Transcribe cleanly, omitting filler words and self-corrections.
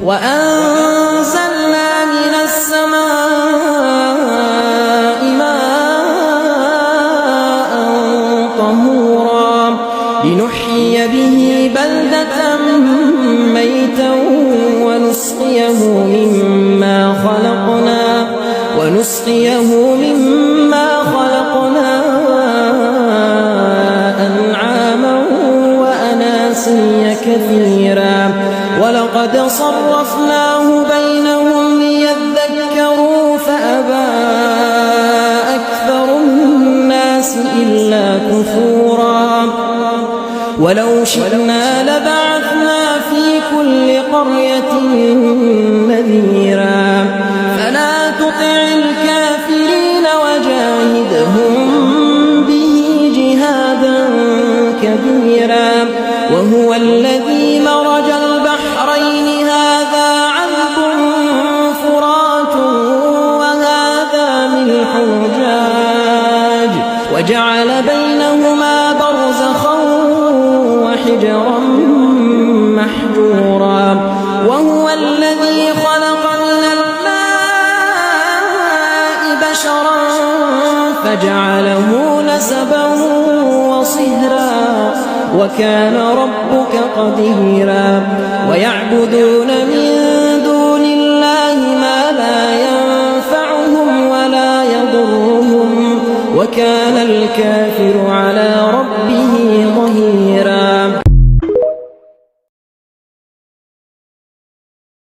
وأنزلنا من السماء ماء طهورا لنحيي به بلدة ميتا ونسقيه مما خلقنا أنعاما وأناسيا كثيرا ولقد صرفناه بينهم ليذكروا فأبى أكثر الناس إلا كفورا ولو شئنا لبعثنا في كل قرية نذيرا فلا تطع الكافرين وجاهدهم به جهادا كبيرا وهو الذي مرج البحرين هذا عذب فرات وهذا ملح أجاج وجعل بينهما برزخا وحجرا محجورا وهو الذي خلق من الماء بشرا فجعله نسبا وصهرا وكان ربك قديرا ويعبدون من دون الله ما لا ينفعهم ولا يضرهم وكان الكافر على